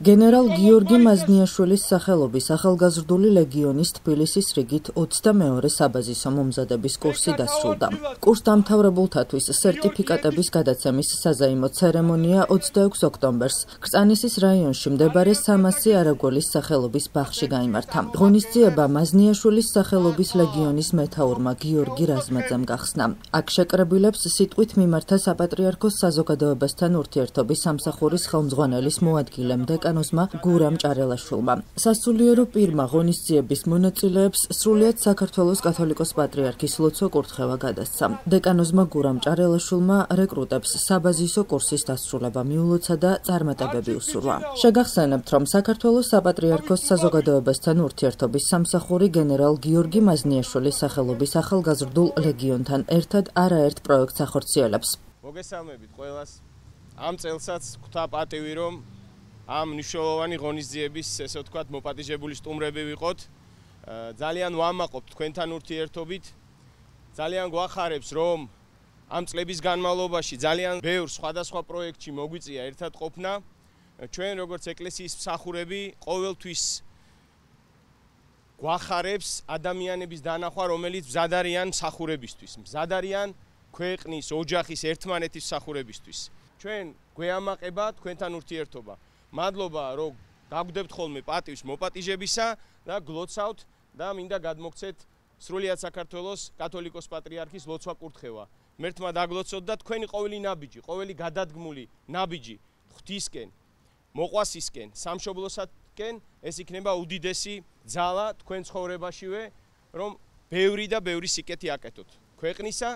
გენერალ გიორგი მაზნიაშვილის სახელობის ახალგაზრდული ლეგიონის თბილისის რიგით 22-ე საბაზისო მომზადების კურსი დასრულდა. კურს დამთავრებულთათვის სერტიფიკატების გადაცემის საზეიმო ცერემონია 26 ოქტომბერს ქრწანისის რაიონში მდებარე სამასი არაგველის სახელობის ბაღში გაიმართა. ღონისძიება მაზნიაშვილის სახელობის ლეგიონის მეთაურმა გიორგი რაზმაძემ გახსნა. აქ შეკრებილებს სიტყვით მიმართა საპატრიარქოს საზოგადოებასთან ურთიერთობის სამსახურის ხელმძღვანელის მოადგილემ დეკანოზმა გურამ ჭარელაშვილმა. სასულიერო პირმა ღონისძიების მონაწილეებს სრულიად საქართველოს კათოლიკოს პატრიარქის ლოცვა კურთხევა გადასცა. დეკანოზმა გურამ ჭარელაშვილმა რეკრუტებს საბაზისო კურსის დასრულება მიულოცა და წარმატებები უსურვა. შეგახსენებთ, რომ საქართველოს საპატრიარქოს საზოგადოებასთან ურთიერთობის სამსახური გენერალ გიორგი მაზნიაშვილის სახელობის ახალგაზრდულ ლეგიონთან ერთად არაერთ პროექტს ახორციელებს. მოგესალმებით ყველას. ამ წელსაც გვთა პატივი, რომ ამ მნიშვნელოვანი ღონისძიების, ესე ვთქვათ, მოპატიჟებული სტუმრები ვიყოთ. ძალიან ვამაყობთ თქვენთან ურთიერთობით. ძალიან გვახარებს, რომ ამ წლების განმავლობაში ძალიან ბევრ სხვადასხვა პროექტში მოგვიწია ერთად ყოფნა. ჩვენ როგორც ეკლესიის მსახურები ყოველთვის გვახარებს ადამიანების დანახვა, რომელიც მზად არიან მსახურებისთვის, მზად არიან ქვეყნის, ოჯახის, ერთმანეთის მსახურებისთვის. ჩვენ გვეამაყება თქვენთან ურთიერთობა. მადლობა, რომ გაგვდებთ ხოლმე პატივს მოპატიჟებისა და გლოცავთ და მინდა გადმოგცეთ სრულიად საქართველოს კათოლიკოს პატრიარქის ლოცვა კურთხევა. მერთმა დაგლოცოთ და თქვენი ყოველი ნაბიჯი, ყოველი გადადგმული ნაბიჯი ღვთისკენ, მოყვასისკენ, სამშობლოსაკენ ეს იქნება უდიდესი ძალა თქვენ ცხოვრებაშივე, რომ ბევრი და ბევრი სიკეთი აკეთოთ ქვეყნისა,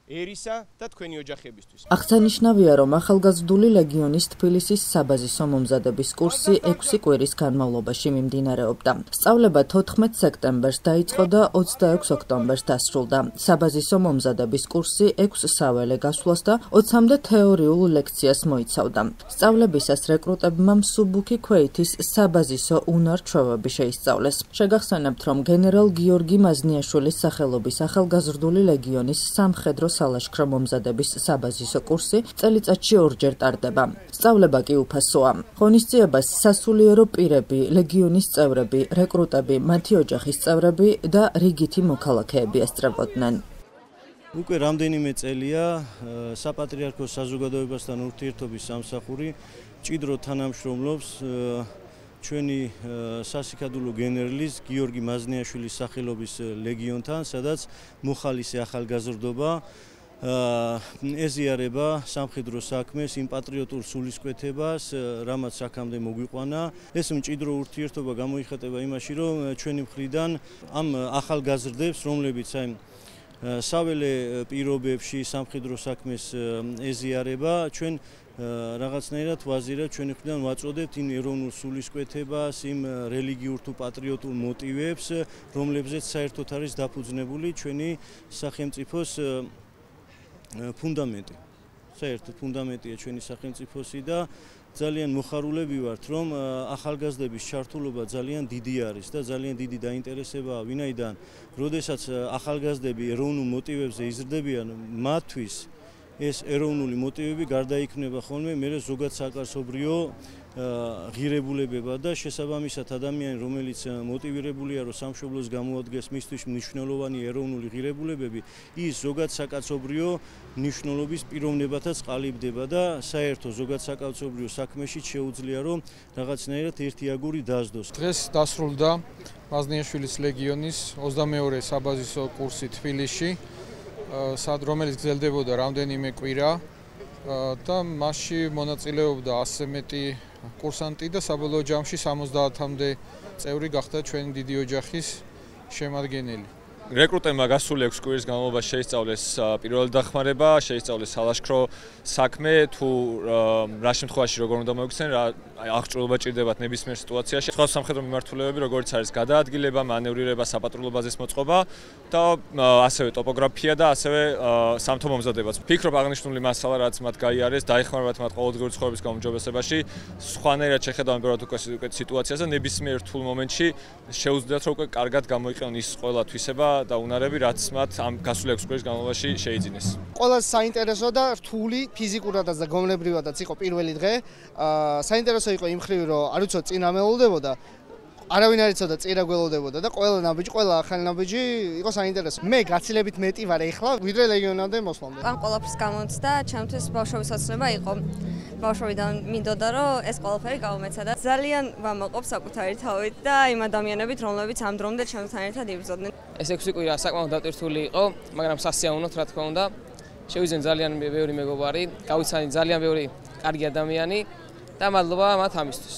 ერისა და თქვენი ოჯახებისთვის. აღსანიშნავია, რომ ახალგაზრდული ლეგიონის თბილისის საბაზისო მომზადების კურსი 6 კვირის განმავლობაში მიმდინარეობდა. სწავლება 14 სექტემბერს დაიწყო და 26 ოქტომბერს დასრულდა. საბაზისო მომზადების კურსი 6 საველე გასვლას და 20-მდე თეორიულ ლექციას მოიცავდა. სწავლებისას რეკრუტებმა მსუბუქი ქვეითის საბაზისო უნარ-ჩვევები შეისწავლეს. შეგახსენებთ, რომ გენერალ გიორგი მაზნიაშვილის სახელობის ახალგაზრდული ლეგიონის სამხედრო სალაშქრო მომზადების საბაზისო კურსი წელიწადში 2-ჯერ ტარდება. სწავლება კი უფასოა. ღონისძიებას სასულიერო პირები, ლეგიონის წევრები, რეკრუტები, მათი ოჯახის წევრები და რიგითი მოქალაქეები ესწრებოდნენ. უკვე რამდენიმე წელია საპატრიარქოს საზოგადოებასთან ურთიერთობის სამსახური მჭიდრო თანამშრომლობს ჩვენი სასიკადულო გენერლის გიორგი მაზნიაშვილის სახელობის ლეგიონთან, სადაც მოხალისე ახალგაზრდობა ეზიარება სამხედრო საქმეს, იმ პატრიოტულ სულისკვეთებას, რამაც აქამდე მოგვიყვანა. ეს მჭიდრო ურთიერთობა გამოიხატება იმაში, რომ ჩვენი მხრიდან ამ ახალგაზრდებს, რომლებიც აი საველე პირობებში სამხედრო საქმეს ეზიარება, ჩვენ რაღაცნაირად ვაზირებთ, ჩვენი მხრიდან ვაწოდებთ იმ ეროვნულ სულისკვეთებას, იმ რელიგიურ თუ პატრიოტულ მოტივებს, რომლებზეც საერთოდ არის დაფუძნებული ჩვენი სახელმწიფოს ფუნდამენტი. საერთოდ ფუნდამენტია ჩვენი სახელმწიფოსი და ძალიან მოხარულები ვართ, რომ ახალგაზრდების ჩართულობა ძალიან დიდი არის და ძალიან დიდი დაინტერესებაა, ვინაიდან როდესაც ახალგაზრდები ეროვნულ მოტივებზე იზრდებიან, მათთვის ეს ეროვნული მოტივები გარდაიქმნება ხოლმე მერე ზოგად საკარსობრიო ღირებულებება და შესაბამისად ადამიანი, რომელიც მოტივირებულია, რომ სამშობლოს გამოადგეს მისთვის მნიშვნელოვანი ეროვნული ღირებულებები, ის ზოგად საკაცობრიო მნიშვნელობის პიროვნებათაც ყალიბდება და საერთო ზოგად საკაცობრიო საქმეში შეუძლია, რომ რაღაცნაირად ერთი აგური დასდოს. დღეს დასრულდა მაზნიაშვილის ლეგიონის 22-ე საბაზისო კურსი თბილისში, რომელიც გრძელდებოდა რამდენიმე კვირა და მასში მონაწილეობდა 100-ზე მეტი კურსანტი და საბოლოო ჯამში 70-მდე წევრი გახდა ჩვენი დიდი ოჯახის შემადგენელი. რეკრუტებმა გასული 6 კვირის განმავლობაში შეისწავლეს პირველი დახმარება, შეისწავლეს სალაშქრო საქმე, თუ რა შემთხვევაში როგორ უნდა მოიქცნენ, რა აღჭურვილობა ჭირდებათ ნებისმიერ სიტუაციაში. სხვა სამხედრო მიმართულებები, როგორც არის გადაადგილება, მანევრირება, საპატრულო ბაზის მოწყობა და ასევე ტოპოგრაფია და ასევე სამთო მომზადებაც. ვფიქრობ, აღნიშნული მასალა, რაც მათ გაიარეს, დაეხმარებათ მათ ყოველდღიური ცხოვრების გაუმჯობესებაში, სხვანაირად შეხედავენ ბევრად უკვე სიტუაციას და ნებისმიერ რთულ მომენტში შეუძლიათ, რომ უკვე კარგად გამოიყენონ ის ყველა თვისება, და უნარები, რაც მათ ამ გასული 6 კვირის განმავლობაში შეიძინეს. Ყველა საინტერესო და რთული ფიზიკურადაც და გონებრივადაც იყო პირველი დღე. საინტერესო იყო იმ მხრივ, რომ არ ვიცოდი წინ ამეულდებოდა. არავინ არ იცოდა წირა გველოდებოდა და ყველა ნაბიჯი, ყველა ახალი ნაბიჯი იყო საინტერესო. მე გაცილებით მეტი ვარ ეხლა, ვიდრე ლეგიონამდე მოსვლამდე. ამ ყველაფერს გამოცდა, ჩემთვის ბავშვობის ოცნება იყო. ბავშვობიდან მინდოდა, რომ ეს ყველაფერი გავუმეცა და ძალიან ვამაყობ საკუთარი თავით და იმ ადამიანებით, რომლებიც ამ დრომდე ჩემთან ერთად იბრძოდნენ. ეს 6 კვირა საკმაოდ დატვირთული იყო, მაგრამ სასიამოვნოდ რა თქმა უნდა. შევიძენ ძალიან ბევრი მეგობარი, გავიცანი ძალიან ბევრი კარგი ადამიანი და მადლობა მათ ამისთვის.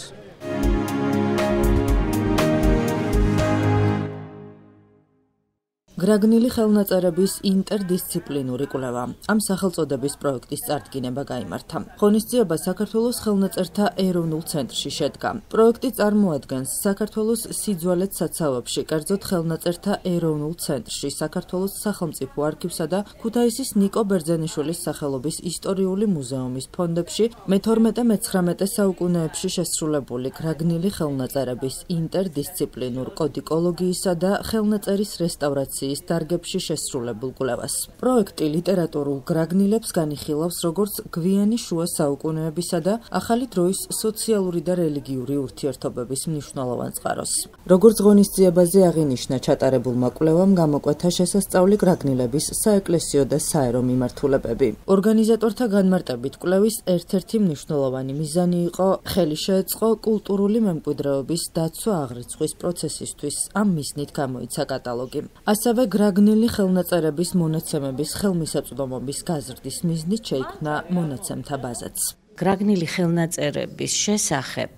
გრაგნილი ხელნაწერების ინტერდისციპლინური კვლევა. ამ სახელწოდების პროექტის წარდგინება გაიმართა. ღონისძიება საქართველოს ხელნაწერთა ეროვნულ ცენტრში შედგა. პროექტი წარმოადგენს საქართველოს სიძველეთ საცავებში, კერძოდ ხელნაწერთა ეროვნულ ცენტრში, საქართველოს სახელმწიფო არქივსა და ქუთაისის ნიკო ბერძენიშვილის სახელობის ისტორიული მუზეუმის ფონდებში მე-12-მე-19 საუკუნეებში შესრულებული გრაგნილი ხელნაწერების ინტერდისციპლინურ კოდიკოლოგიისა და ხელნაწერის რესტავრაციის დარგებში შესრულებულ კვლევას. პროექტი ლიტერატურულ გრაგნილებს განიხილავს როგორც გვიანი შუა საუკუნეებისა და ახალი დროის სოციალური და რელიგიური ურთიერთობების მნიშვნელოვან წყაროს. როგორც ღონისძიებაზე აღინიშნა, ჩატარებულმა კვლევამ გამოკვეთა შესასწავლი გრაგნილების საეკლესიო და საერო მიმართულებები. ორგანიზატორთა განმარტებით კვლევის ერთ-ერთი მნიშვნელოვანი მიზანი იყო ხელი შეეწყო კულტურული მემკვიდრეობის დაცვა-აღრიცხვის პროცესისთვის. ამ მიზნით გამოიცა კატალოგი. ასევე გრაგნილი ხელნაწერების მონაცემების ხელმისაწვდომობის გაზრდის მიზნით შეიქმნა მონაცემთა ბაზაც. გრაგნილი ხელნაწერების შესახებ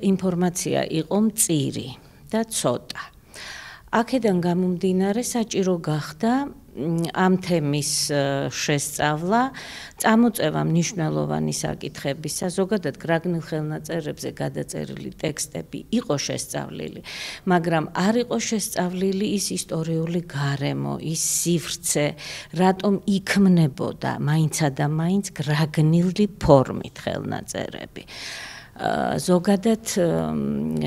ინფორმაცია იყო მწირი და ცოტა. აქედან გამომდინარე საჭირო გახდა ამ თემის შესწავლა, წამოწევა მნიშვნელოვანი საკითხებისა, ზოგადად გრაგნილ ხელნაწერებზე გადაწერილი ტექსტები იყო შესწავლილი, მაგრამ არ იყო შესწავლილი ის ისტორიული გარემო, ის სივრცე, რატომ იქმნებოდა მაინცა და მაინც გრაგნილი ფორმით ხელნაწერები. ზოგადად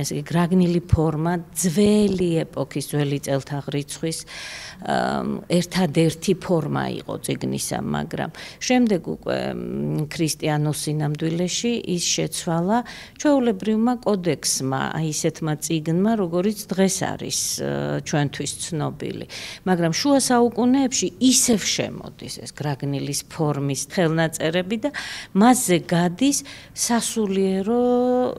ესე გრაგნილი ფორმა ძველი ეპოქის, ძველი წელთაღრიცხვის ერთადერთი ფორმა იყო წიგნისა, მაგრამ შემდეგ უკვე ქრისტიანულ სინამდვილეში ის შეცვალა ჩვეულებრივმა კოდექსმა, ისეთმა წიგნმა, როგორიც დღეს არის ჩვენთვის ცნობილი. მაგრამ შუა საუკუნეებში ისევ შემოდის ეს გრაგნილის ფორმის ხელნაწერები და მასზე გადის სასულიერო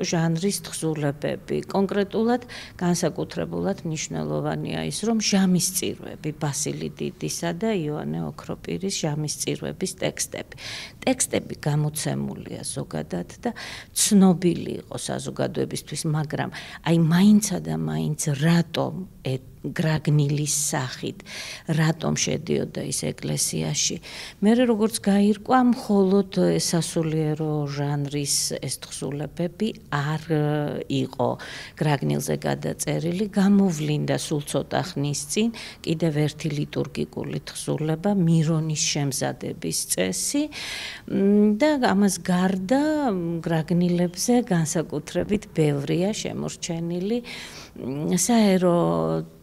ჟანრის თხზულებები. კონკრეტულად განსაკუთრებულად მნიშვნელოვანია ის, რომ ჟამისწირვები, ბასილი დიდისა და იოანე ოქროპირის ჟამისწირვების ტექსტები. ტექსტები გამოცემულია ზოგადად და ცნობილი იყო საზოგადოებისთვის, მაგრამ აი მაინცა და მაინც რატომ გრაგნილის სახით, რატომ შედიოდა ის ეკლესიაში. მე როგორც გაირკვა, მხოლოდ სასულიერო ჟანრის ეს თხზულებები არ იყო გრაგნილზე გადაწერილი, გამოვლინდა სულ ცოტა ხნის წინ კიდევ ერთი ლიტურგიკული თხზულება, მირონის შემზადების წესი და ამას გარდა გრაგნილებზე განსაკუთრებით ბევრია შემორჩენილი საერო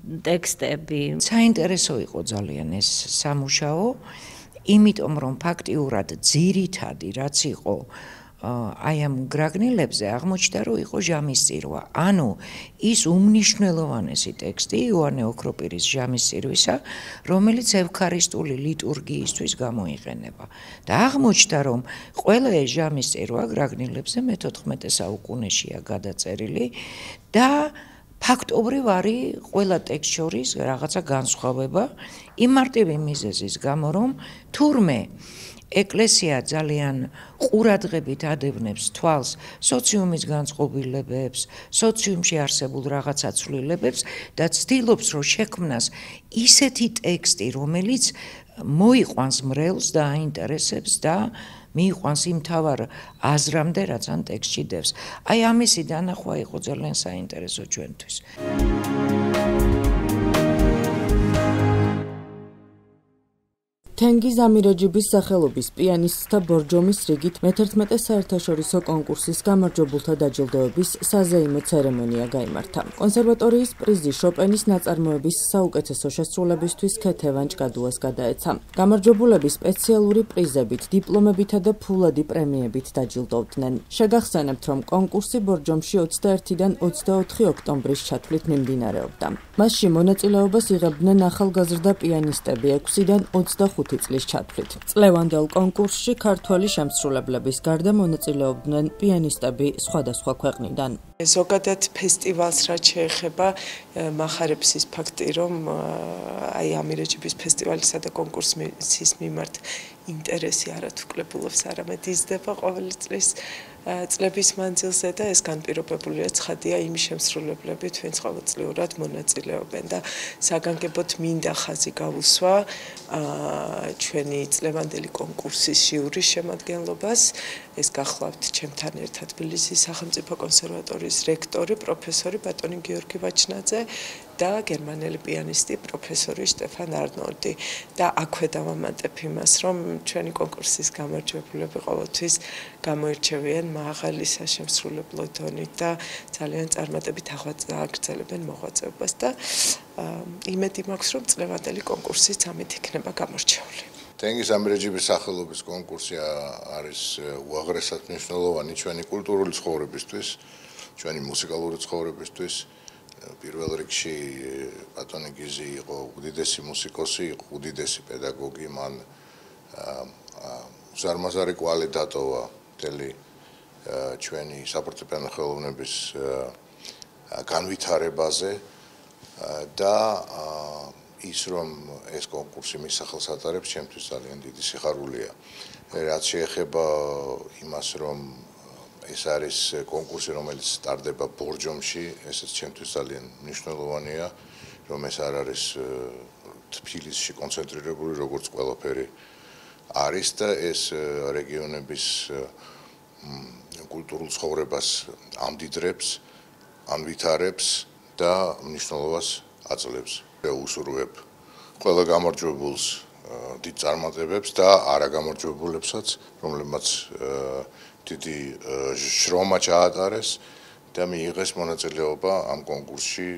ტექსტები. საინტერესო იყო ძალიან ეს სამუშაო, იმიტომ რომ ფაქტიურად ძირითადი რაც იყო აი ამ გრაგნილებზე აღმოჩნდა, რომ იყო ჟამისწირვა. ანუ ის უმნიშვნელოვანესი ტექსტი იოანე ოქროპირის ჟამისწირვისა, რომელიც ევქარისტიული ლიტურგიისთვის გამოიყენება. და აღმოჩნდა, რომ ყველა ეს ჟამისწირვა გრაგნილებზე მე-14 საუკუნეშია გადაწერილი და ფაქტობრივ არის ყველა ტექსტ შორის რაღაცა განსხვავება იმ მარტივი მიზეზის გამო, რომ თურმე ეკლესია ძალიან ყურადღებით ადევნებს თვალს სოციუმის განწყობილებებს, სოციუმში არსებულ რაღაცა ცვლილებებს და ცდილობს, რომ შექმნას ისეთი ტექსტი, რომელიც მოიყვანს მრევლს და აინტერესებს და მიიყვანს იმ თავარ აზრამდე, რაც ამ ტექსტში დევს. აი ამისი დანახვა იყო ძალიან საინტერესო ჩვენთვის. თენგიზ ამირეჯიბის სახელობის პიანისტთა ბორჯომის რიგით მე-11 საერთაშორისო კონკურსის გამარჯვებულთა დაჯილდოების საზეიმო ცერემონია გაიმართა. კონსერვატორიის პრიზი შოპენის ნაწარმოების საუკეთესო შესრულებისთვის ქეთევან ჭკადუას გადაეცა. გამარჯვებულები სპეციალური პრიზებით, დიპლომებითა და ფულადი პრემიებით დაჯილდოვდნენ. შეგახსენებთ, რომ კონკურსი ბორჯომში 21-დან 24 ოქტომბრის ჩათვლით მიმდინარეობდა. მასში მონაწილეობას იღებდნენ ახალგაზრდა პიანისტები 6-დან 25 წლის ჩათვლით. წლევანდელ კონკურსში ქართველი შემსრულებლების გარდა მონაწილეობდნენ პიანისტები სხვადასხვა ქვეყნიდან. ზოგადად ფესტივალს რაც შეეხება მახარებს ის ფაქტი, რომ აი ამირეჯიბის ფესტივალისა და კონკურსის მიმართ ინტერესი არათუკლებულობს, არამედ იზრდება ყოველი წლის წლების მანძილზე და ეს განპირობებულია ცხადია იმ შემსრულებლებით, ვინც ყოველწლიურად მონაწილეობენ და საგანგებოდ მინდა ხაზი გავუსვა ჩვენი წლევანდელი კონკურსის ჟიურის შემადგენლობას. ეს გახლავთ ჩემთან ერთად თბილისის სახელმწიფო კონსერვატორიის რექტორი პროფესორი ბატონი გიორგი ვაჩნაძე და გერმანელი პიანისტი პროფესორი შტეფან არნოლდი და აქვე დავამატებ იმას, რომ ჩვენი კონკურსის გამარჯვებულები ყოველთვის გამოირჩევიან მაღალი საშემსრულებლო დონით და ძალიან წარმატებით აღაგრძელებენ მოღვაწეობას და იმედი მაქვს, რომ წლევანდელი კონკურსიც ამით იქნება გამორჩეული. თენგიზ ამირეჯიბის სახელობის კონკურსი არის უაღრესად მნიშვნელოვანი ჩვენი კულტურული ცხოვრებისთვის, ჩვენი მუსიკალური ცხოვრებისთვის. პირველ რიგში ბატონი გიზი იყო უდიდესი მუსიკოსი, იყო უდიდესი პედაგოგი, მან უზარმაზარი კვალი დატოვა მთელი ჩვენი საფორტეპიანო ხელოვნების განვითარებაზე და ის რომ ეს კონკურსი მის სახელს ატარებს, ჩემთვის ძალიან დიდი სიხარულია. რაც შეეხება იმას, რომ ეს არის კონკურსი, რომელიც სტარდება ბორჯომში, ესეც ჩემთვის ძალიან მნიშვნელოვანია, რომ ეს არ არის თბილისში კონცენტრირებული, როგორც ყველაფერი არის და ეს რეგიონების კულტურულ ცხოვრებას ამდიდრებს, ანვითარებს და მნიშვნელობას აძლევს. უსურვებ ყველა გამარჯვებულს დიდ წარმატებებს და არაგამარჯვებულებსაც, რომლებმაც დიდი შრომა ჩაატარეს და მიიღეს მონაწილეობა ამ კონკურსში.